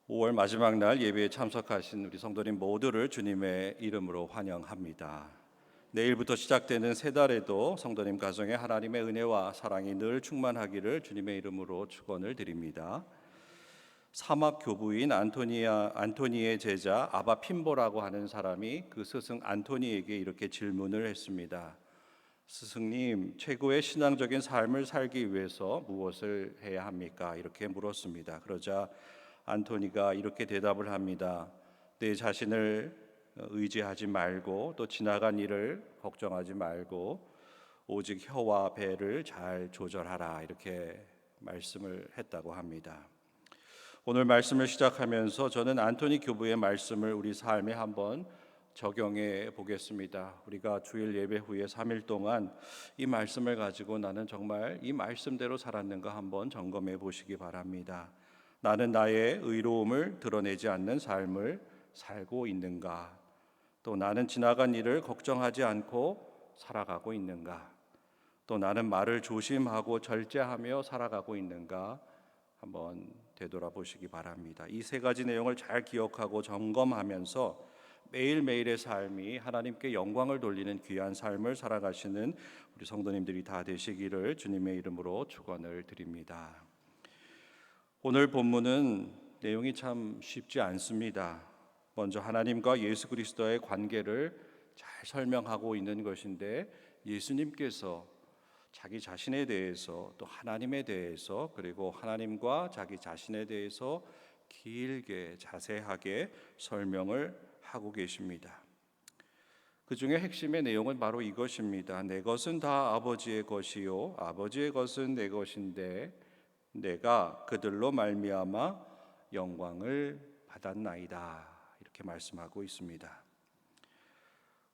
5월 마지막 날 예배에 참석하신 우리 성도님 모두를 주님의 이름으로 환영합니다. 내일부터 시작되는 새 달에도 성도님 가정에 하나님의 은혜와 사랑이 늘 충만하기를 주님의 이름으로 축원을 드립니다. 사막 교부인 안토니의 제자 아바 핀보라고 하는 사람이 그 스승 안토니에게 이렇게 질문을 했습니다. 스승님, 최고의 신앙적인 삶을 살기 위해서 무엇을 해야 합니까? 이렇게 물었습니다. 그러자 안토니가 이렇게 대답을 합니다. 내 자신을 의지하지 말고 또 지나간 일을 걱정하지 말고 오직 혀와 배를 잘 조절하라, 이렇게 말씀을 했다고 합니다. 오늘 말씀을 시작하면서 저는 안토니 교부의 말씀을 우리 삶에 한번 적용해 보겠습니다. 우리가 주일 예배 후에 3일 동안 이 말씀을 가지고 나는 정말 이 말씀대로 살았는가 한번 점검해 보시기 바랍니다. 나는 나의 의로움을 드러내지 않는 삶을 살고 있는가? 또 나는 지나간 일을 걱정하지 않고 살아가고 있는가? 또 나는 말을 조심하고 절제하며 살아가고 있는가? 한번 되돌아보시기 바랍니다. 이 세 가지 내용을 잘 기억하고 점검하면서 매일매일의 삶이 하나님께 영광을 돌리는 귀한 삶을 살아가시는 우리 성도님들이 다 되시기를 주님의 이름으로 축원을 드립니다. 오늘 본문은 내용이 참 쉽지 않습니다. 먼저 하나님과 예수 그리스도의 관계를 잘 설명하고 있는 것인데, 예수님께서 자기 자신에 대해서 또 하나님에 대해서 그리고 하나님과 자기 자신에 대해서 길게 자세하게 설명을 하고 계십니다. 그 중에 핵심의 내용은 바로 이것입니다. 내 것은 다 아버지의 것이요 아버지의 것은 내 것인데 내가 그들로 말미암아 영광을 받았나이다, 이렇게 말씀하고 있습니다.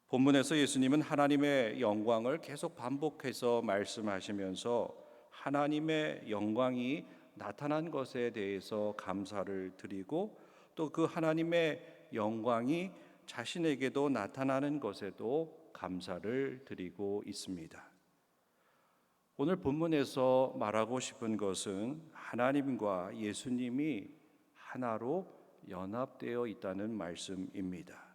본문에서 예수님은 하나님의 영광을 계속 반복해서 말씀하시면서 하나님의 영광이 나타난 것에 대해서 감사를 드리고 또 그 하나님의 영광이 자신에게도 나타나는 것에도 감사를 드리고 있습니다. 오늘 본문에서 말하고 싶은 것은 하나님과 예수님이 하나로 연합되어 있다는 말씀입니다.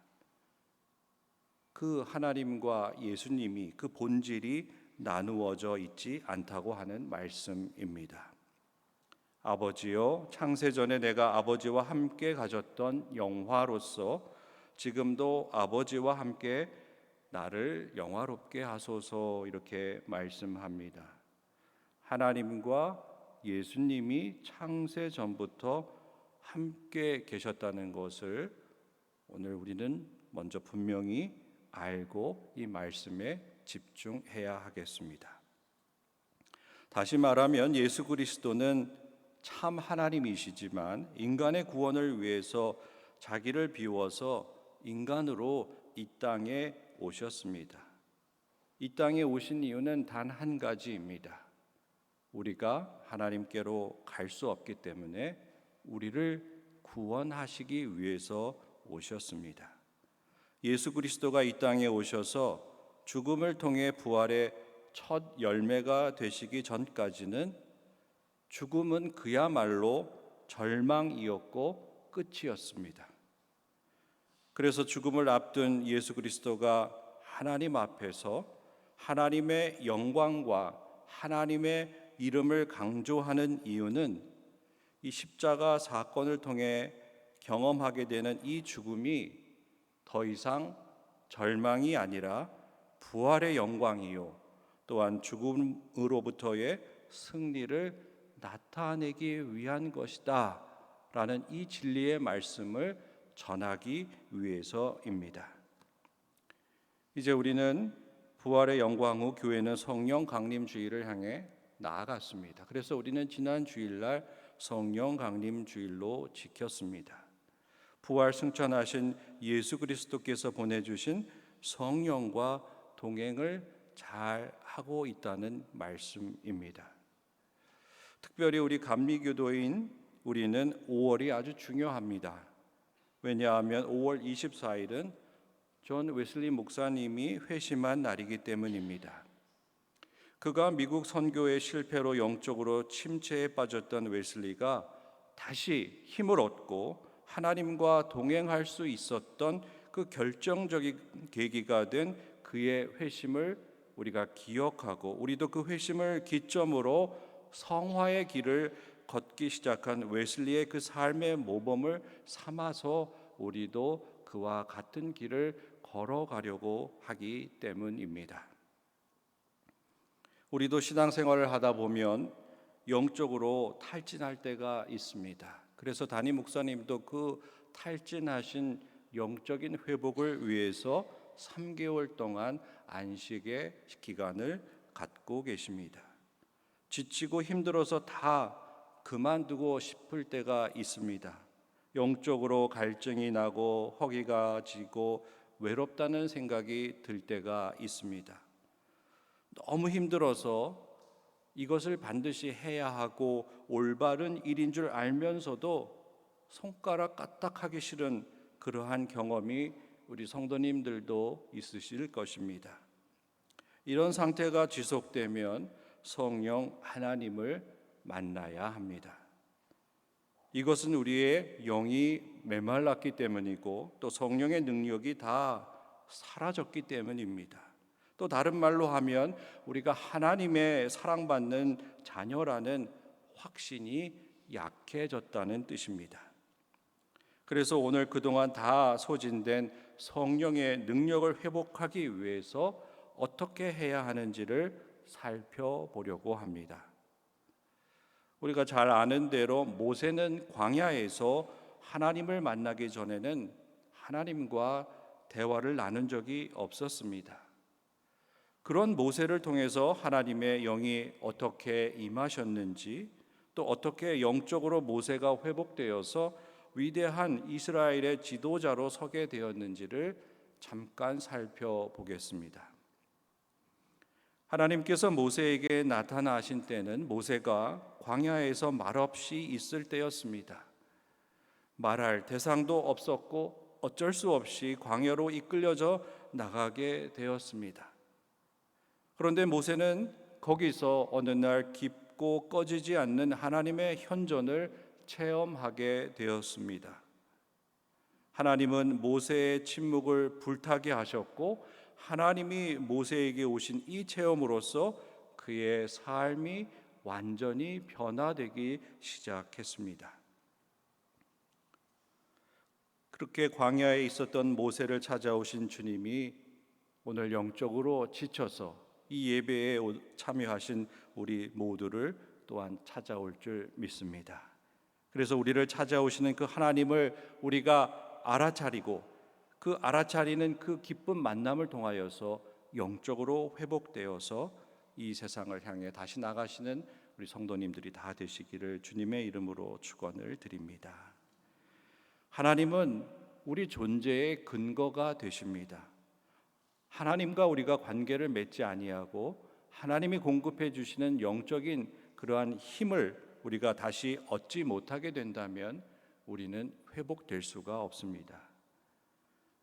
그 하나님과 예수님이 그 본질이 나누어져 있지 않다고 하는 말씀입니다. 아버지요, 창세전에 내가 아버지와 함께 가졌던 영화로서 지금도 아버지와 함께 나를 영화롭게 하소서, 이렇게 말씀합니다. 하나님과 예수님이 창세 전부터 함께 계셨다는 것을 오늘 우리는 먼저 분명히 알고 이 말씀에 집중해야 하겠습니다. 다시 말하면 예수 그리스도는 참 하나님이시지만 인간의 구원을 위해서 자기를 비워서 인간으로 이 땅에 오셨습니다. 이 땅에 오신 이유는 단 한 가지입니다. 우리가 하나님께로 갈 수 없기 때문에 우리를 구원하시기 위해서 오셨습니다. 예수 그리스도가 이 땅에 오셔서 죽음을 통해 부활의 첫 열매가 되시기 전까지는 죽음은 그야말로 절망이었고 끝이었습니다. 그래서 죽음을 앞둔 예수 그리스도가 하나님 앞에서 하나님의 영광과 하나님의 이름을 강조하는 이유는 이 십자가 사건을 통해 경험하게 되는 이 죽음이 더 이상 절망이 아니라 부활의 영광이요 또한 죽음으로부터의 승리를 나타내기 위한 것이다 라는 이 진리의 말씀을 전하기 위해서입니다. 이제 우리는 부활의 영광 후 교회는 성령 강림 주일을 향해 나아갔습니다. 그래서 우리는 지난 주일날 성령 강림 주일로 지켰습니다. 부활 승천하신 예수 그리스도께서 보내주신 성령과 동행을 잘 하고 있다는 말씀입니다. 특별히 우리 감리교도인 우리는 5월이 아주 중요합니다. 왜냐하면 5월 24일은 존 웨슬리 목사님이 회심한 날이기 때문입니다. 그가 미국 선교의 실패로 영적으로 침체에 빠졌던 웨슬리가 다시 힘을 얻고 하나님과 동행할 수 있었던 그 결정적인 계기가 된 그의 회심을 우리가 기억하고, 우리도 그 회심을 기점으로 성화의 길을 걷기 시작한 웨슬리의 그 삶의 모범을 삼아서 우리도 그와 같은 길을 걸어가려고 하기 때문입니다. 우리도 신앙생활을 하다 보면 영적으로 탈진할 때가 있습니다. 그래서 담임 목사님도 그 탈진하신 영적인 회복을 위해서 3개월 동안 안식의 기간을 갖고 계십니다. 지치고 힘들어서 다 그만두고 싶을 때가 있습니다. 영적으로 갈증이 나고 허기가 지고 외롭다는 생각이 들 때가 있습니다. 너무 힘들어서 이것을 반드시 해야 하고 올바른 일인 줄 알면서도 손가락 까딱하기 싫은 그러한 경험이 우리 성도님들도 있으실 것입니다. 이런 상태가 지속되면 성령 하나님을 만나야 합니다. 이것은 우리의 영이 메말랐기 때문이고 또 성령의 능력이 다 사라졌기 때문입니다. 또 다른 말로 하면 우리가 하나님의 사랑받는 자녀라는 확신이 약해졌다는 뜻입니다. 그래서 오늘 그동안 다 소진된 성령의 능력을 회복하기 위해서 어떻게 해야 하는지를 살펴보려고 합니다. 우리가 잘 아는 대로 모세는 광야에서 하나님을 만나기 전에는 하나님과 대화를 나눈 적이 없었습니다. 그런 모세를 통해서 하나님의 영이 어떻게 임하셨는지, 또 어떻게 영적으로 모세가 회복되어서 위대한 이스라엘의 지도자로 서게 되었는지를 잠깐 살펴보겠습니다. 하나님께서 모세에게 나타나신 때는 모세가 광야에서 말없이 있을 때였습니다. 말할 대상도 없었고 어쩔 수 없이 광야로 이끌려져 나가게 되었습니다. 그런데 모세는 거기서 어느 날 깊고 꺼지지 않는 하나님의 현존을 체험하게 되었습니다. 하나님은 모세의 침묵을 불타게 하셨고 하나님이 모세에게 오신 이 체험으로써 그의 삶이 완전히 변화되기 시작했습니다. 그렇게 광야에 있었던 모세를 찾아오신 주님이 오늘 영적으로 지쳐서 이 예배에 참여하신 우리 모두를 또한 찾아올 줄 믿습니다. 그래서 우리를 찾아오시는 그 하나님을 우리가 알아차리고 그 알아차리는 그 기쁜 만남을 통하여서 영적으로 회복되어서 이 세상을 향해 다시 나가시는 우리 성도님들이 다 되시기를 주님의 이름으로 축원을 드립니다. 하나님은 우리 존재의 근거가 되십니다. 하나님과 우리가 관계를 맺지 아니하고 하나님이 공급해 주시는 영적인 그러한 힘을 우리가 다시 얻지 못하게 된다면 우리는 회복될 수가 없습니다.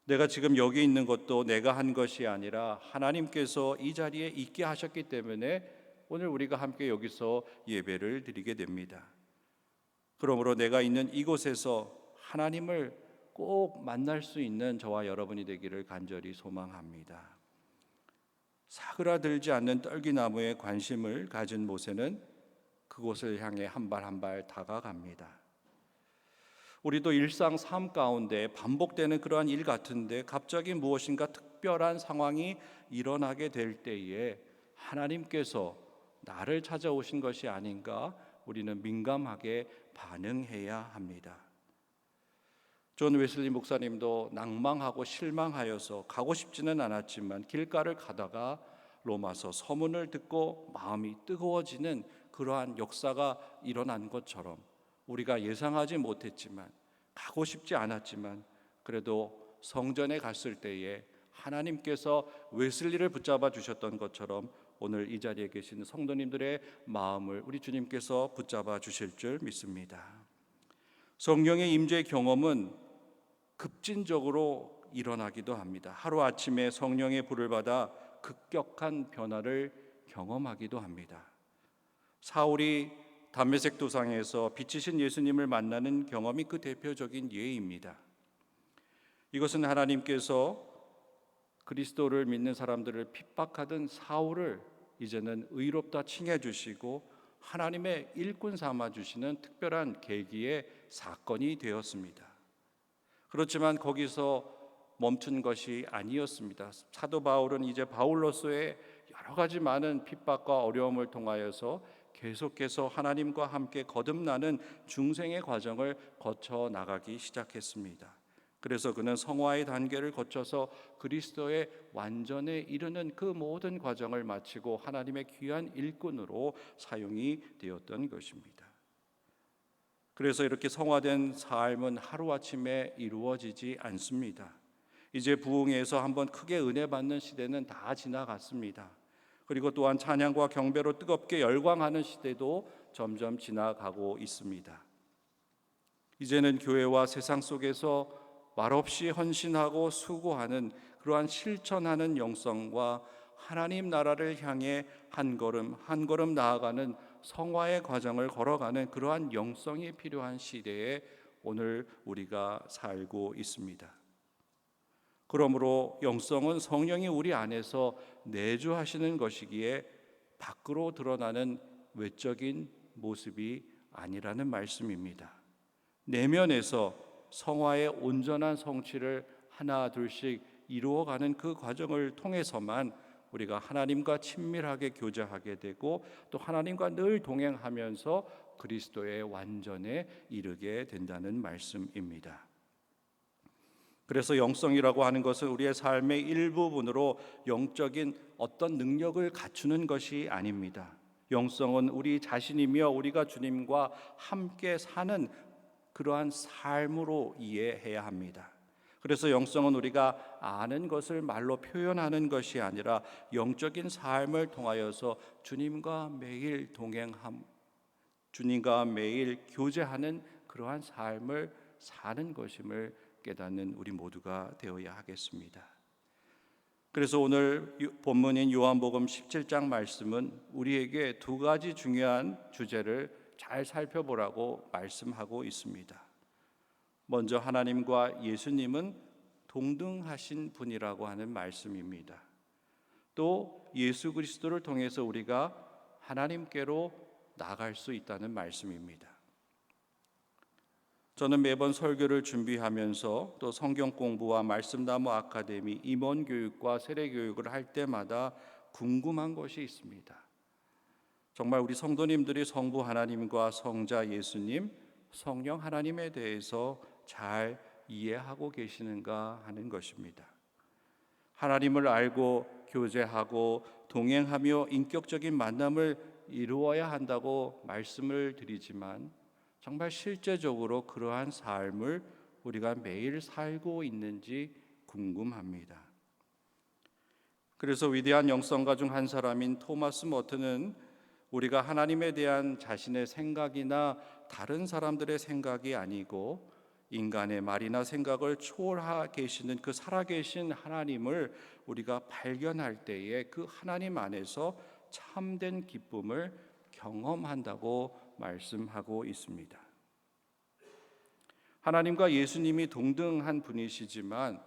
내가 지금 여기 있는 것도 내가 한 것이 아니라 하나님께서 이 자리에 있게 하셨기 때문에 오늘 우리가 함께 여기서 예배를 드리게 됩니다. 그러므로 내가 있는 이곳에서 하나님을 꼭 만날 수 있는 저와 여러분이 되기를 간절히 소망합니다. 사그라들지 않는 떨기나무에 관심을 가진 모세는 그곳을 향해 한 발 한 발 다가갑니다. 우리도 일상 삶 가운데 반복되는 그러한 일 같은데 갑자기 무엇인가 특별한 상황이 일어나게 될 때에 하나님께서 나를 찾아오신 것이 아닌가 우리는 민감하게 반응해야 합니다. 존 웨슬리 목사님도 낭망하고 실망하여서 가고 싶지는 않았지만 길가를 가다가 로마서 서문을 듣고 마음이 뜨거워지는 그러한 역사가 일어난 것처럼 우리가 예상하지 못했지만 가고 싶지 않았지만 그래도 성전에 갔을 때에 하나님께서 웨슬리를 붙잡아 주셨던 것처럼 오늘 이 자리에 계신 성도님들의 마음을 우리 주님께서 붙잡아 주실 줄 믿습니다. 성령의 임재 경험은 급진적으로 일어나기도 합니다. 하루아침에 성령의 불을 받아 급격한 변화를 경험하기도 합니다. 사울이 담메색 도상에서 빛이신 예수님을 만나는 경험이 그 대표적인 예입니다. 이것은 하나님께서 그리스도를 믿는 사람들을 핍박하던 사울을 이제는 의롭다 칭해 주시고 하나님의 일꾼 삼아 주시는 특별한 계기의 사건이 되었습니다. 그렇지만 거기서 멈춘 것이 아니었습니다. 사도 바울은 이제 바울로서의 여러 가지 많은 핍박과 어려움을 통하여서 계속해서 하나님과 함께 거듭나는 중생의 과정을 거쳐 나가기 시작했습니다. 그래서 그는 성화의 단계를 거쳐서 그리스도의 완전에 이르는 그 모든 과정을 마치고 하나님의 귀한 일꾼으로 사용이 되었던 것입니다. 그래서 이렇게 성화된 삶은 하루아침에 이루어지지 않습니다. 이제 부흥회에서 한번 크게 은혜 받는 시대는 다 지나갔습니다. 그리고 또한 찬양과 경배로 뜨겁게 열광하는 시대도 점점 지나가고 있습니다. 이제는 교회와 세상 속에서 말없이 헌신하고 수고하는 그러한 실천하는 영성과 하나님 나라를 향해 한 걸음 한 걸음 나아가는 성화의 과정을 걸어가는 그러한 영성이 필요한 시대에 오늘 우리가 살고 있습니다. 그러므로 영성은 성령이 우리 안에서 내주하시는 것이기에 밖으로 드러나는 외적인 모습이 아니라는 말씀입니다. 내면에서 성화의 온전한 성취를 하나 둘씩 이루어가는 그 과정을 통해서만 우리가 하나님과 친밀하게 교제하게 되고 또 하나님과 늘 동행하면서 그리스도의 완전에 이르게 된다는 말씀입니다. 그래서 영성이라고 하는 것은 우리의 삶의 일부분으로 영적인 어떤 능력을 갖추는 것이 아닙니다. 영성은 우리 자신이며 우리가 주님과 함께 사는 그러한 삶으로 이해해야 합니다. 그래서 영성은 우리가 아는 것을 말로 표현하는 것이 아니라 영적인 삶을 통하여서 주님과 매일 동행함, 주님과 매일 교제하는 그러한 삶을 사는 것임을 깨닫는 우리 모두가 되어야 하겠습니다. 그래서 오늘 본문인 요한복음 17장 말씀은 우리에게 두 가지 중요한 주제를 잘 살펴보라고 말씀하고 있습니다. 먼저 하나님과 예수님은 동등하신 분이라고 하는 말씀입니다. 또 예수 그리스도를 통해서 우리가 하나님께로 나갈 수 있다는 말씀입니다. 저는 매번 설교를 준비하면서 또 성경 공부와 말씀나무 아카데미 임원 교육과 세례 교육을 할 때마다 궁금한 것이 있습니다. 정말 우리 성도님들이 성부 하나님과 성자 예수님, 성령 하나님에 대해서 잘 이해하고 계시는가 하는 것입니다. 하나님을 알고 교제하고 동행하며 인격적인 만남을 이루어야 한다고 말씀을 드리지만 정말 실제적으로 그러한 삶을 우리가 매일 살고 있는지 궁금합니다. 그래서 위대한 영성가 중 한 사람인 토마스 머튼은 우리가 하나님에 대한 자신의 생각이나 다른 사람들의 생각이 아니고 인간의 말이나 생각을 초월하 계시는 그 살아계신 하나님을 우리가 발견할 때에 그 하나님 안에서 참된 기쁨을 경험한다고 말씀하고 있습니다. 하나님과 예수님이 동등한 분이시지만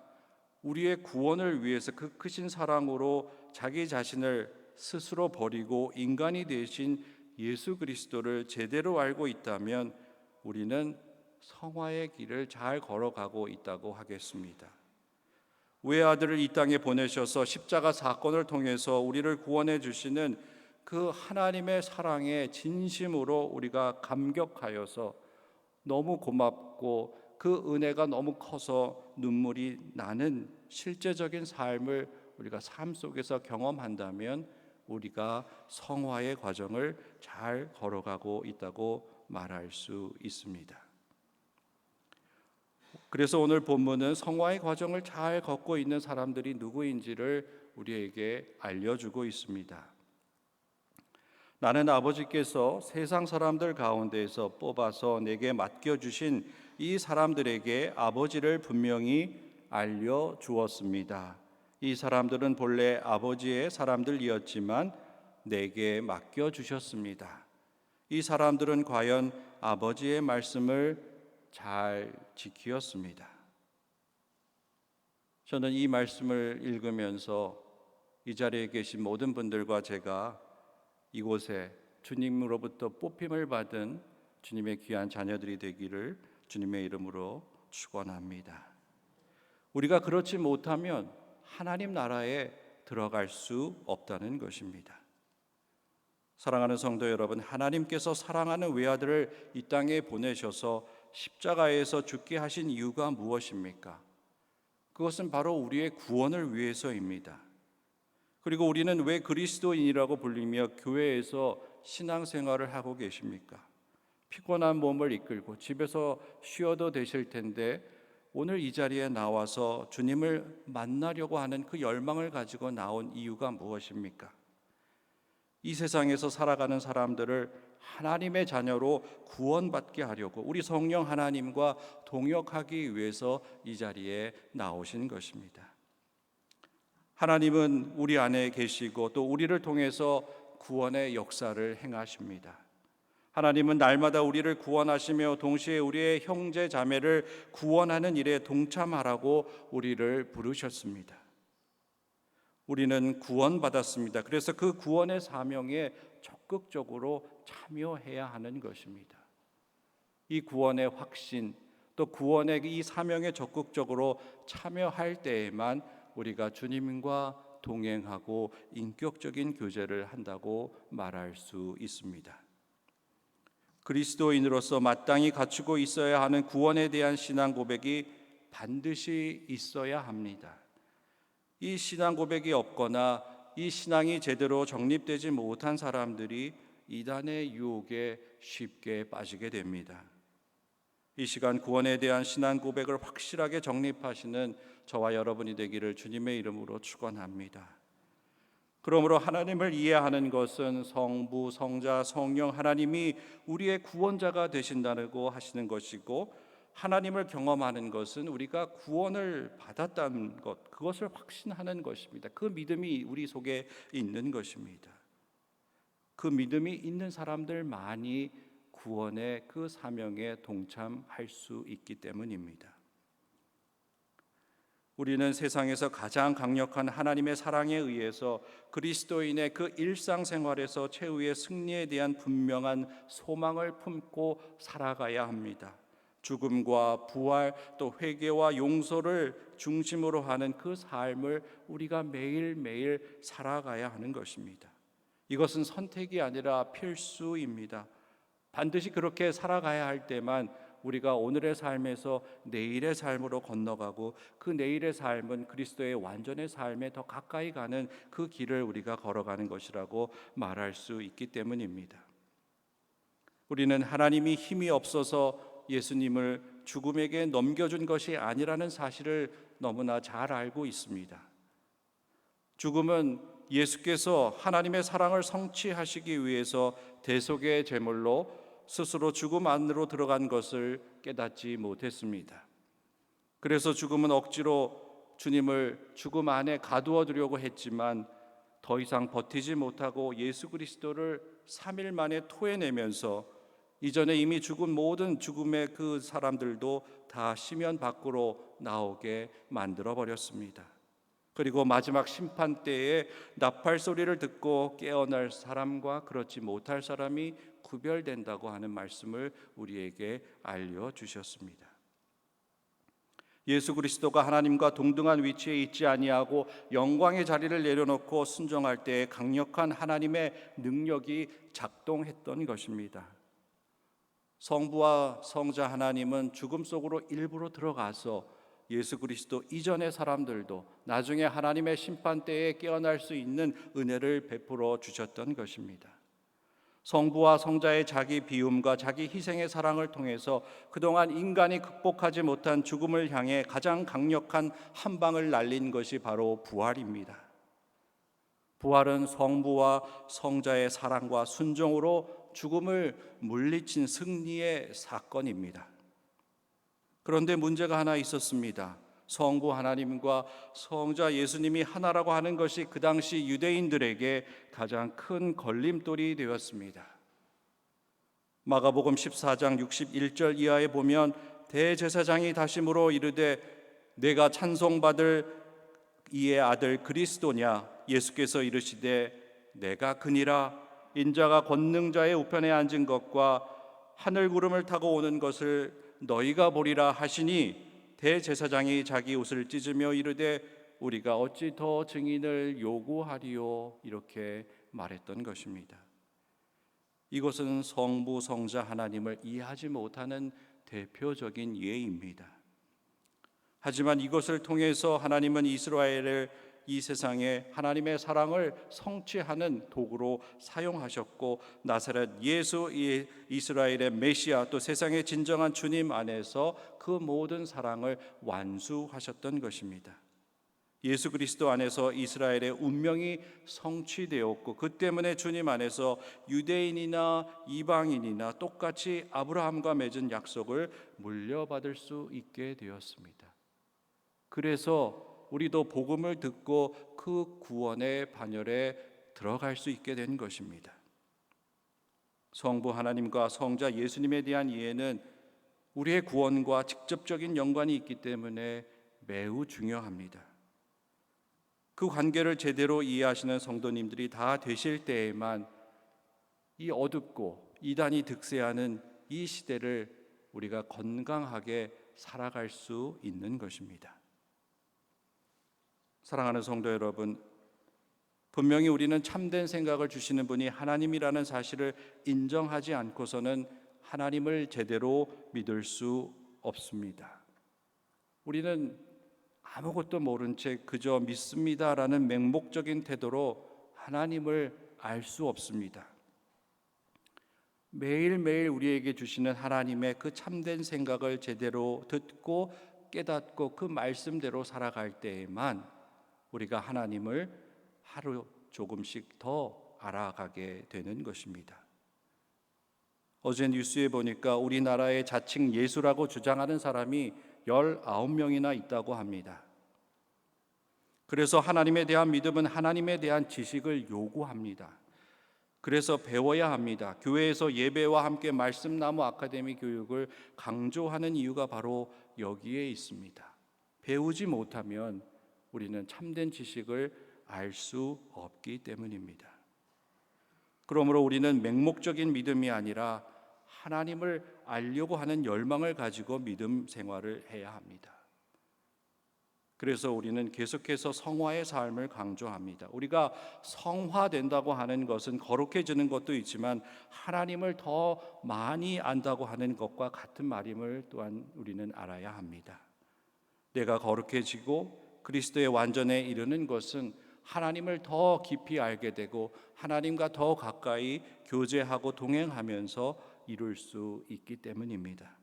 우리의 구원을 위해서 그 크신 사랑으로 자기 자신을 스스로 버리고 인간이 되신 예수 그리스도를 제대로 알고 있다면 우리는 성화의 길을 잘 걸어가고 있다고 하겠습니다. 외아들을 이 땅에 보내셔서 십자가 사건을 통해서 우리를 구원해 주시는 그 하나님의 사랑에 진심으로 우리가 감격하여서 너무 고맙고 그 은혜가 너무 커서 눈물이 나는 실제적인 삶을 우리가 삶 속에서 경험한다면 우리가 성화의 과정을 잘 걸어가고 있다고 말할 수 있습니다. 그래서 오늘 본문은 성화의 과정을 잘 걷고 있는 사람들이 누구인지를 우리에게 알려주고 있습니다. 나는 아버지께서 세상 사람들 가운데에서 뽑아서 내게 맡겨주신 이 사람들에게 아버지를 분명히 알려주었습니다. 이 사람들은 본래 아버지의 사람들이었지만 내게 맡겨주셨습니다. 이 사람들은 과연 아버지의 말씀을 잘 지키었습니다. 저는 이 말씀을 읽으면서 이 자리에 계신 모든 분들과 제가 이곳에 주님으로부터 뽑힘을 받은 주님의 귀한 자녀들이 되기를 주님의 이름으로 축원합니다. 우리가 그렇지 못하면 하나님 나라에 들어갈 수 없다는 것입니다. 사랑하는 성도 여러분, 하나님께서 사랑하는 외아들을 이 땅에 보내셔서 십자가에서 죽게 하신 이유가 무엇입니까? 그것은 바로 우리의 구원을 위해서입니다. 그리고 우리는 왜 그리스도인이라고 불리며 교회에서 신앙생활을 하고 계십니까? 피곤한 몸을 이끌고 집에서 쉬어도 되실 텐데 오늘 이 자리에 나와서 주님을 만나려고 하는 그 열망을 가지고 나온 이유가 무엇입니까? 이 세상에서 살아가는 사람들을 하나님의 자녀로 구원받게 하려고 우리 성령 하나님과 동역하기 위해서 이 자리에 나오신 것입니다. 하나님은 우리 안에 계시고 또 우리를 통해서 구원의 역사를 행하십니다. 하나님은 날마다 우리를 구원하시며 동시에 우리의 형제 자매를 구원하는 일에 동참하라고 우리를 부르셨습니다. 우리는 구원받았습니다. 그래서 그 구원의 사명에 적극적으로 참여해야 하는 것입니다. 이 구원의 확신, 또 구원의 이 사명에 적극적으로 참여할 때에만 우리가 주님과 동행하고 인격적인 교제를 한다고 말할 수 있습니다. 그리스도인으로서 마땅히 갖추고 있어야 하는 구원에 대한 신앙 고백이 반드시 있어야 합니다. 이 신앙 고백이 없거나 이 신앙이 제대로 정립되지 못한 사람들이 이단의 유혹에 쉽게 빠지게 됩니다. 이 시간 구원에 대한 신앙 고백을 확실하게 정립하시는 저와 여러분이 되기를 주님의 이름으로 축원합니다. 그러므로 하나님을 이해하는 것은 성부, 성자, 성령 하나님이 우리의 구원자가 되신다고 하시는 것이고, 하나님을 경험하는 것은 우리가 구원을 받았다는 것, 그것을 확신하는 것입니다. 그 믿음이 우리 속에 있는 것입니다. 그 믿음이 있는 사람들만이 구원의 그 사명에 동참할 수 있기 때문입니다. 우리는 세상에서 가장 강력한 하나님의 사랑에 의해서 그리스도인의 그 일상생활에서 최후의 승리에 대한 분명한 소망을 품고 살아가야 합니다. 죽음과 부활 또 회개와 용서를 중심으로 하는 그 삶을 우리가 매일매일 살아가야 하는 것입니다. 이것은 선택이 아니라 필수입니다. 반드시 그렇게 살아가야 할 때만 우리가 오늘의 삶에서 내일의 삶으로 건너가고 그 내일의 삶은 그리스도의 완전의 삶에 더 가까이 가는 그 길을 우리가 걸어가는 것이라고 말할 수 있기 때문입니다. 우리는 하나님이 힘이 없어서 예수님을 죽음에게 넘겨준 것이 아니라는 사실을 너무나 잘 알고 있습니다. 죽음은 예수께서 하나님의 사랑을 성취하시기 위해서 대속의 제물로 스스로 죽음 안으로 들어간 것을 깨닫지 못했습니다. 그래서 죽음은 억지로 주님을 죽음 안에 가두어 두려고 했지만 더 이상 버티지 못하고 예수 그리스도를 3일 만에 토해내면서 이전에 이미 죽은 모든 죽음의 그 사람들도 다 시면 밖으로 나오게 만들어 버렸습니다. 그리고 마지막 심판 때에 나팔 소리를 듣고 깨어날 사람과 그렇지 못할 사람이 구별된다고 하는 말씀을 우리에게 알려주셨습니다. 예수 그리스도가 하나님과 동등한 위치에 있지 아니하고 영광의 자리를 내려놓고 순종할 때에 강력한 하나님의 능력이 작동했던 것입니다. 성부와 성자 하나님은 죽음 속으로 일부러 들어가서 예수 그리스도 이전의 사람들도 나중에 하나님의 심판 때에 깨어날 수 있는 은혜를 베풀어 주셨던 것입니다. 성부와 성자의 자기 비움과 자기 희생의 사랑을 통해서 그동안 인간이 극복하지 못한 죽음을 향해 가장 강력한 한 방을 날린 것이 바로 부활입니다. 부활은 성부와 성자의 사랑과 순종으로 죽음을 물리친 승리의 사건입니다. 그런데 문제가 하나 있었습니다. 성부 하나님과 성자 예수님이 하나라고 하는 것이 그 당시 유대인들에게 가장 큰 걸림돌이 되었습니다. 마가복음 14장 61절 이하에 보면 대제사장이 다시 물어 이르되 내가 찬송받을 이의 아들 그리스도냐? 예수께서 이르시되 내가 그니라. 인자가 권능자의 우편에 앉은 것과 하늘 구름을 타고 오는 것을 너희가 보리라 하시니 대제사장이 자기 옷을 찢으며 이르되 우리가 어찌 더 증인을 요구하리요? 이렇게 말했던 것입니다. 이것은 성부 성자 하나님을 이해하지 못하는 대표적인 예입니다. 하지만 이것을 통해서 하나님은 이스라엘을 이 세상에 하나님의 사랑을 성취하는 도구로 사용하셨고 나사렛 예수 이스라엘의 메시아 또 세상의 진정한 주님 안에서 그 모든 사랑을 완수하셨던 것입니다. 예수 그리스도 안에서 이스라엘의 운명이 성취되었고 그 때문에 주님 안에서 유대인이나 이방인이나 똑같이 아브라함과 맺은 약속을 물려받을 수 있게 되었습니다. 그래서 우리도 복음을 듣고 그 구원의 반열에 들어갈 수 있게 된 것입니다. 성부 하나님과 성자 예수님에 대한 이해는 우리의 구원과 직접적인 연관이 있기 때문에 매우 중요합니다. 그 관계를 제대로 이해하시는 성도님들이 다 되실 때에만 이 어둡고 이단이 득세하는 이 시대를 우리가 건강하게 살아갈 수 있는 것입니다. 사랑하는 성도 여러분, 분명히 우리는 참된 생각을 주시는 분이 하나님이라는 사실을 인정하지 않고서는 하나님을 제대로 믿을 수 없습니다. 우리는 아무것도 모른 채 그저 믿습니다라는 맹목적인 태도로 하나님을 알 수 없습니다. 매일매일 우리에게 주시는 하나님의 그 참된 생각을 제대로 듣고 깨닫고 그 말씀대로 살아갈 때에만 우리가 하나님을 하루 조금씩 더 알아가게 되는 것입니다. 어제 뉴스에 보니까 우리나라의 자칭 예수라고 주장하는 사람이 19명이나 있다고 합니다. 그래서 하나님에 대한 믿음은 하나님에 대한 지식을 요구합니다. 그래서 배워야 합니다. 교회에서 예배와 함께 말씀 나무 아카데미 교육을 강조하는 이유가 바로 여기에 있습니다. 배우지 못하면 우리는 참된 지식을 알 수 없기 때문입니다. 그러므로 우리는 맹목적인 믿음이 아니라 하나님을 알려고 하는 열망을 가지고 믿음 생활을 해야 합니다. 그래서 우리는 계속해서 성화의 삶을 강조합니다. 우리가 성화된다고 하는 것은 거룩해지는 것도 있지만 하나님을 더 많이 안다고 하는 것과 같은 말임을 또한 우리는 알아야 합니다. 내가 거룩해지고 그리스도의 완전에 이르는 것은 하나님을 더 깊이 알게 되고 하나님과 더 가까이 교제하고 동행하면서 이룰 수 있기 때문입니다.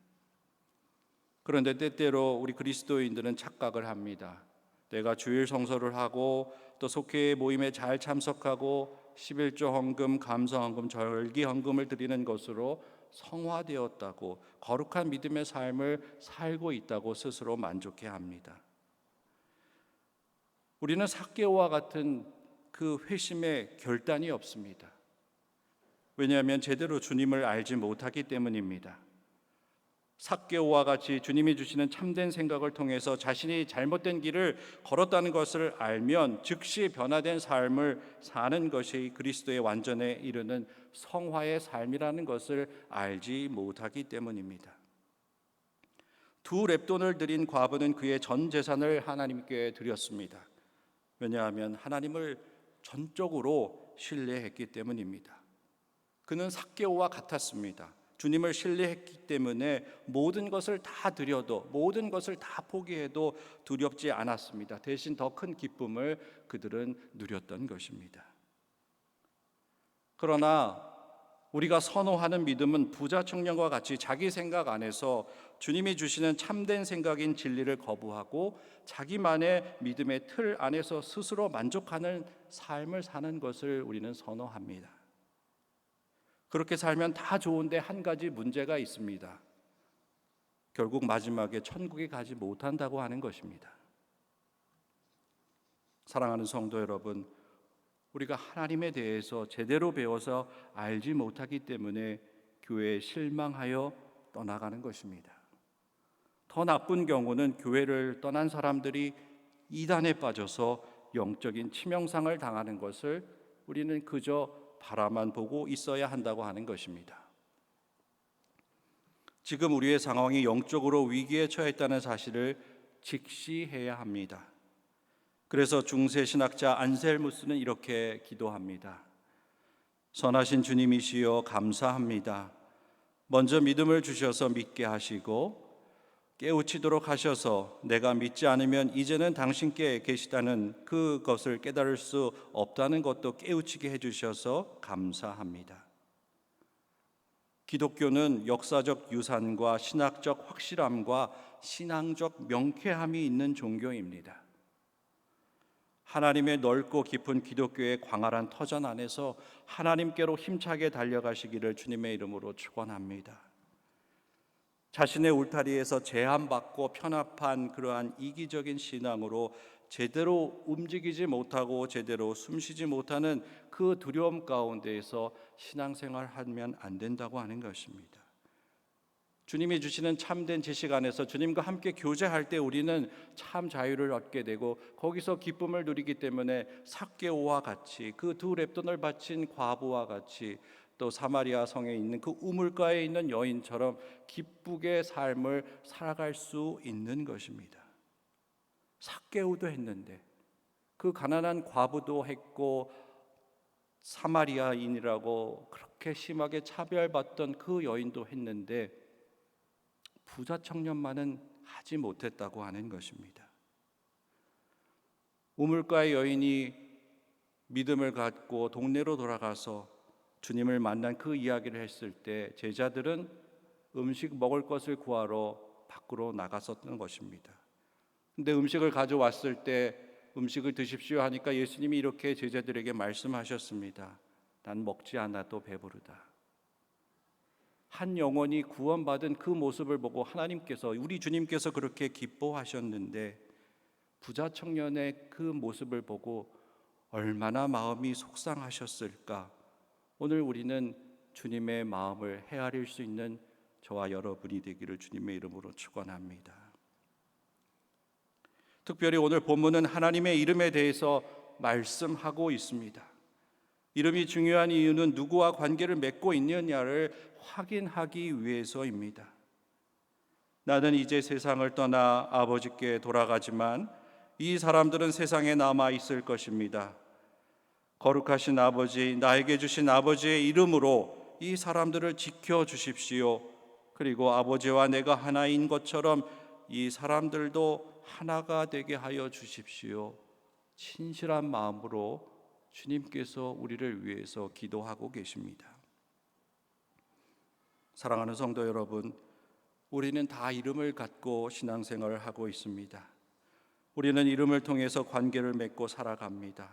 그런데 때때로 우리 그리스도인들은 착각을 합니다. 내가 주일 성서를 하고 또 속회의 모임에 잘 참석하고 11조 헌금, 감사 헌금, 절기 헌금을 드리는 것으로 성화되었다고 거룩한 믿음의 삶을 살고 있다고 스스로 만족해 합니다. 우리는 삭개오와 같은 그 회심의 결단이 없습니다. 왜냐하면 제대로 주님을 알지 못하기 때문입니다. 삭개오와 같이 주님이 주시는 참된 생각을 통해서 자신이 잘못된 길을 걸었다는 것을 알면 즉시 변화된 삶을 사는 것이 그리스도의 완전에 이르는 성화의 삶이라는 것을 알지 못하기 때문입니다. 2렙돈을 드린 과부는 그의 전 재산을 하나님께 드렸습니다. 왜냐하면 하나님을 전적으로 신뢰했기 때문입니다. 그는 삭개오와 같았습니다. 주님을 신뢰했기 때문에 모든 것을 다 드려도 모든 것을 다 포기해도 두렵지 않았습니다. 대신 더 큰 기쁨을 그들은 누렸던 것입니다. 그러나 우리가 선호하는 믿음은 부자 청년과 같이 자기 생각 안에서 주님이 주시는 참된 생각인 진리를 거부하고 자기만의 믿음의 틀 안에서 스스로 만족하는 삶을 사는 것을 우리는 선호합니다. 그렇게 살면 다 좋은데 한 가지 문제가 있습니다. 결국 마지막에 천국에 가지 못한다고 하는 것입니다. 사랑하는 성도 여러분, 우리가 하나님에 대해서 제대로 배워서 알지 못하기 때문에 교회에 실망하여 떠나가는 것입니다. 더 나쁜 경우는 교회를 떠난 사람들이 이단에 빠져서 영적인 치명상을 당하는 것을 우리는 그저 바라만 보고 있어야 한다고 하는 것입니다. 지금 우리의 상황이 영적으로 위기에 처했다는 사실을 직시해야 합니다. 그래서 중세 신학자 안셀무스는 이렇게 기도합니다. 선하신 주님이시여 감사합니다. 먼저 믿음을 주셔서 믿게 하시고 깨우치도록 하셔서 내가 믿지 않으면 이제는 당신께 계시다는 그것을 깨달을 수 없다는 것도 깨우치게 해주셔서 감사합니다. 기독교는 역사적 유산과 신학적 확실함과 신앙적 명쾌함이 있는 종교입니다. 하나님의 넓고 깊은 기독교의 광활한 터전 안에서 하나님께로 힘차게 달려가시기를 주님의 이름으로 축원합니다. 자신의 울타리에서 제한받고 편합한 그러한 이기적인 신앙으로 제대로 움직이지 못하고 제대로 숨쉬지 못하는 그 두려움 가운데에서 신앙생활하면 안 된다고 하는 것입니다. 주님이 주시는 참된 지식 안에서 주님과 함께 교제할 때 우리는 참 자유를 얻게 되고 거기서 기쁨을 누리기 때문에 삭개오와 같이 그 두 렙돈을 바친 과부와 같이 또 사마리아 성에 있는 그 우물가에 있는 여인처럼 기쁘게 삶을 살아갈 수 있는 것입니다. 삭개오도 했는데 그 가난한 과부도 했고 사마리아인이라고 그렇게 심하게 차별받던 그 여인도 했는데 부자 청년만은 하지 못했다고 하는 것입니다. 우물가의 여인이 믿음을 갖고 동네로 돌아가서 주님을 만난 그 이야기를 했을 때 제자들은 음식 먹을 것을 구하러 밖으로 나갔었던 것입니다. 근데 음식을 가져왔을 때 음식을 드십시오 하니까 예수님이 이렇게 제자들에게 말씀하셨습니다. 난 먹지 않아도 배부르다. 한 영혼이 구원받은 그 모습을 보고 하나님께서 우리 주님께서 그렇게 기뻐하셨는데 부자 청년의 그 모습을 보고 얼마나 마음이 속상하셨을까. 오늘 우리는 주님의 마음을 헤아릴 수 있는 저와 여러분이 되기를 주님의 이름으로 축원합니다. 특별히 오늘 본문은 하나님의 이름에 대해서 말씀하고 있습니다. 이름이 중요한 이유는 누구와 관계를 맺고 있느냐를 확인하기 위해서입니다. 나는 이제 세상을 떠나 아버지께 돌아가지만 이 사람들은 세상에 남아 있을 것입니다. 거룩하신 아버지, 나에게 주신 아버지의 이름으로 이 사람들을 지켜주십시오. 그리고 아버지와 내가 하나인 것처럼 이 사람들도 하나가 되게 하여 주십시오. 진실한 마음으로 주님께서 우리를 위해서 기도하고 계십니다. 사랑하는 성도 여러분, 우리는 다 이름을 갖고 신앙생활을 하고 있습니다. 우리는 이름을 통해서 관계를 맺고 살아갑니다.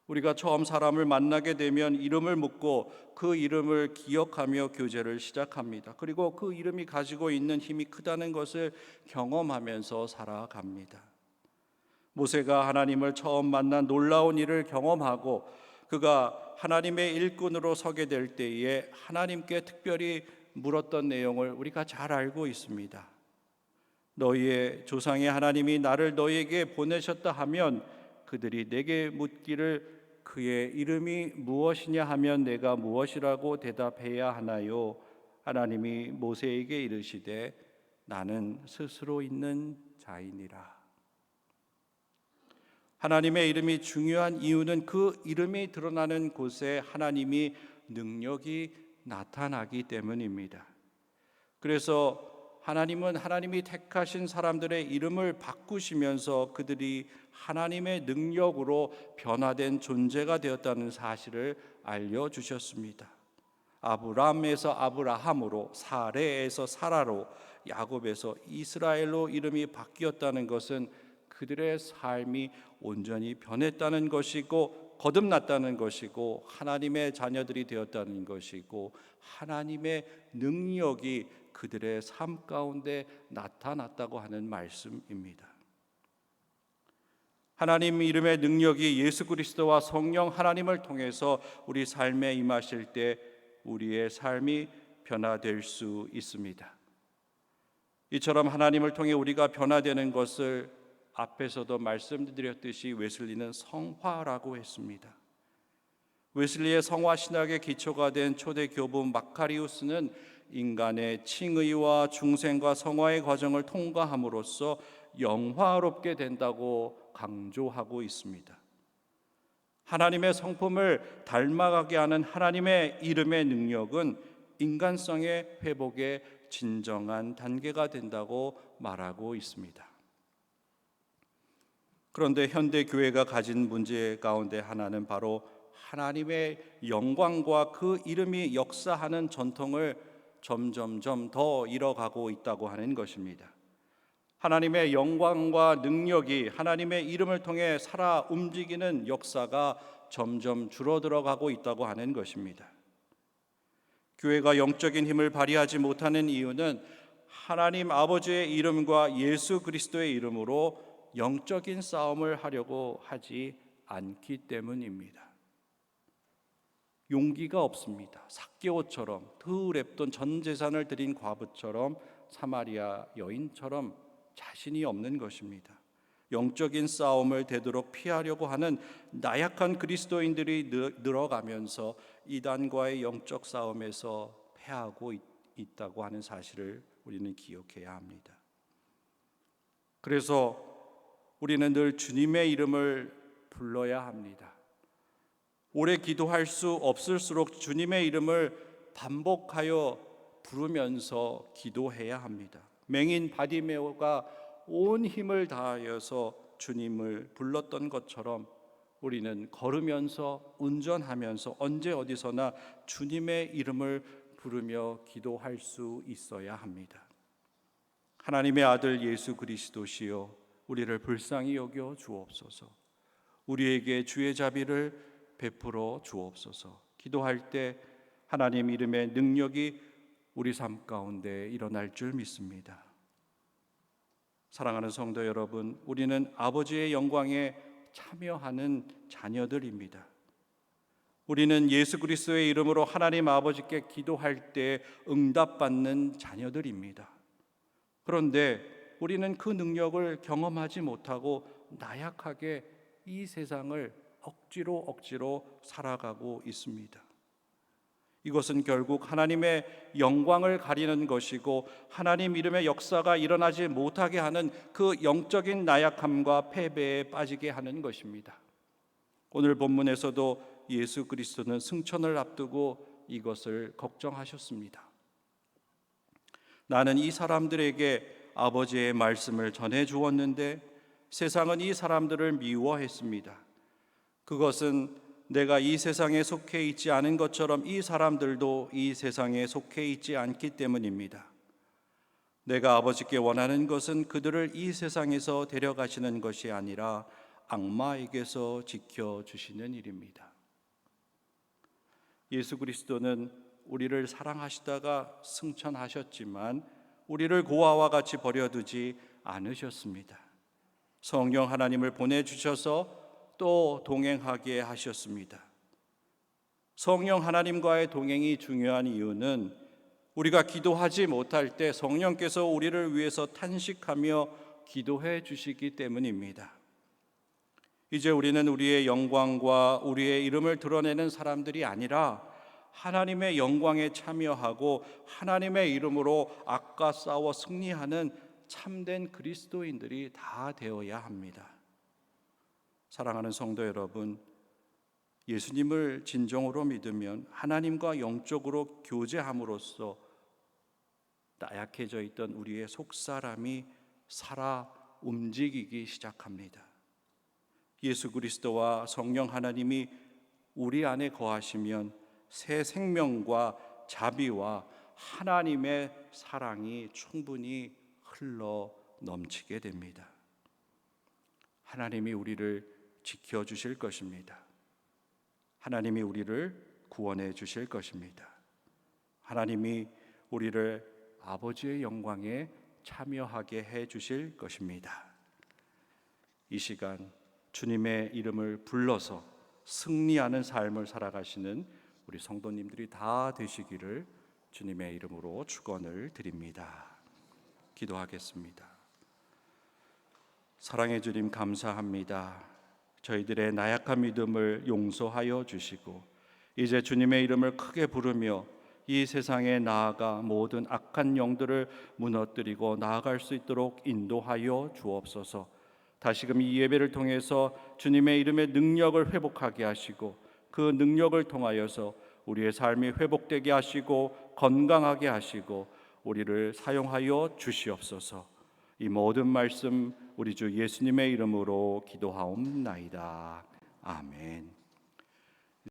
우리가 처음 사람을 만나게 되면 이름을 묻고 그 이름을 기억하며 교제를 시작합니다. 그리고 그 이름이 가지고 있는 힘이 크다는 것을 경험하면서 살아갑니다. 모세가 하나님을 처음 만난 놀라운 일을 경험하고 그가 하나님의 일꾼으로 서게 될 때에 하나님께 특별히 물었던 내용을 우리가 잘 알고 있습니다. 너희의 조상의 하나님이 나를 너희에게 보내셨다 하면 그들이 내게 묻기를 그의 이름이 무엇이냐 하면 내가 무엇이라고 대답해야 하나요? 하나님이 모세에게 이르시되 나는 스스로 있는 자이니라. 하나님의 이름이 중요한 이유는 그 이름이 드러나는 곳에 하나님이 능력이 나타나기 때문입니다. 그래서 하나님은 하나님이 택하신 사람들의 이름을 바꾸시면서 그들이 하나님의 능력으로 변화된 존재가 되었다는 사실을 알려주셨습니다. 아브람에서 아브라함으로, 사레에서 사라로, 야곱에서 이스라엘로 이름이 바뀌었다는 것은 그들의 삶이 온전히 변했다는 것이고 거듭났다는 것이고 하나님의 자녀들이 되었다는 것이고 하나님의 능력이 그들의 삶 가운데 나타났다고 하는 말씀입니다. 하나님 이름의 능력이 예수 그리스도와 성령 하나님을 통해서 우리 삶에 임하실 때 우리의 삶이 변화될 수 있습니다. 이처럼 하나님을 통해 우리가 변화되는 것을 앞에서도 말씀드렸듯이 웨슬리는 성화라고 했습니다. 웨슬리의 성화 신학의 기초가 된 초대 교부 마카리우스는 인간의 칭의와 중생과 성화의 과정을 통과함으로써 영화롭게 된다고 강조하고 있습니다. 하나님의 성품을 닮아가게 하는 하나님의 이름의 능력은 인간성의 회복의 진정한 단계가 된다고 말하고 있습니다. 그런데 현대 교회가 가진 문제 가운데 하나는 바로 하나님의 영광과 그 이름이 역사하는 전통을 점점점 더 잃어가고 있다고 하는 것입니다. 하나님의 영광과 능력이 하나님의 이름을 통해 살아 움직이는 역사가 점점 줄어들어가고 있다고 하는 것입니다. 교회가 영적인 힘을 발휘하지 못하는 이유는 하나님 아버지의 이름과 예수 그리스도의 이름으로 영적인 싸움을 하려고 하지 않기 때문입니다. 용기가 없습니다. 삭개오처럼 드랩돈 전 재산을 드린 과부처럼 사마리아 여인처럼 자신이 없는 것입니다. 영적인 싸움을 되도록 피하려고 하는 나약한 그리스도인들이 늘어가면서 이단과의 영적 싸움에서 패하고 있다고 하는 사실을 우리는 기억해야 합니다. 그래서 우리는 늘 주님의 이름을 불러야 합니다. 오래 기도할 수 없을수록 주님의 이름을 반복하여 부르면서 기도해야 합니다. 맹인 바디메오가 온 힘을 다하여서 주님을 불렀던 것처럼 우리는 걸으면서 운전하면서 언제 어디서나 주님의 이름을 부르며 기도할 수 있어야 합니다. 하나님의 아들 예수 그리스도시여 우리를 불쌍히 여겨 주옵소서. 우리에게 주의 자비를 베풀어 주옵소서. 기도할 때 하나님 이름의 능력이 우리 삶 가운데 일어날 줄 믿습니다. 사랑하는 성도 여러분, 우리는 아버지의 영광에 참여하는 자녀들입니다. 우리는 예수 그리스도의 이름으로 하나님 아버지께 기도할 때 응답받는 자녀들입니다. 그런데 우리는 그 능력을 경험하지 못하고 나약하게 이 세상을 억지로 살아가고 있습니다. 이것은 결국 하나님의 영광을 가리는 것이고 하나님 이름의 역사가 일어나지 못하게 하는 그 영적인 나약함과 패배에 빠지게 하는 것입니다. 오늘 본문에서도 예수 그리스도는 승천을 앞두고 이것을 걱정하셨습니다. 나는 이 사람들에게 아버지의 말씀을 전해 주었는데 세상은 이 사람들을 미워했습니다. 그것은 내가 이 세상에 속해 있지 않은 것처럼 이 사람들도 이 세상에 속해 있지 않기 때문입니다. 내가 아버지께 원하는 것은 그들을 이 세상에서 데려가시는 것이 아니라 악마에게서 지켜주시는 일입니다. 예수 그리스도는 우리를 사랑하시다가 승천하셨지만 우리를 고아와 같이 버려두지 않으셨습니다. 성령 하나님을 보내주셔서 또 동행하게 하셨습니다. 성령 하나님과의 동행이 중요한 이유는 우리가 기도하지 못할 때 성령께서 우리를 위해서 탄식하며 기도해 주시기 때문입니다. 이제 우리는 우리의 영광과 우리의 이름을 드러내는 사람들이 아니라 하나님의 영광에 참여하고 하나님의 이름으로 악과 싸워 승리하는 참된 그리스도인들이 다 되어야 합니다. 사랑하는 성도 여러분, 예수님을 진정으로 믿으면 하나님과 영적으로 교제함으로써 나약해져 있던 우리의 속사람이 살아 움직이기 시작합니다. 예수 그리스도와 성령 하나님이 우리 안에 거하시면 새 생명과 자비와 하나님의 사랑이 충분히 흘러 넘치게 됩니다. 하나님이 우리를 지켜주실 것입니다. 하나님이 우리를 구원해 주실 것입니다. 하나님이 우리를 아버지의 영광에 참여하게 해 주실 것입니다. 이 시간 주님의 이름을 불러서 승리하는 삶을 살아가시는 우리 성도님들이 다 되시기를 주님의 이름으로 축원을 드립니다. 기도하겠습니다. 사랑의 주님, 감사합니다. 저희들의 나약한 믿음을 용서하여 주시고 이제 주님의 이름을 크게 부르며 이 세상에 나아가 모든 악한 영들을 무너뜨리고 나아갈 수 있도록 인도하여 주옵소서. 다시금 이 예배를 통해서 주님의 이름의 능력을 회복하게 하시고 그 능력을 통하여서 우리의 삶이 회복되게 하시고 건강하게 하시고 우리를 사용하여 주시옵소서. 이 모든 말씀 우리 주 예수님의 이름으로 기도하옵나이다. 아멘.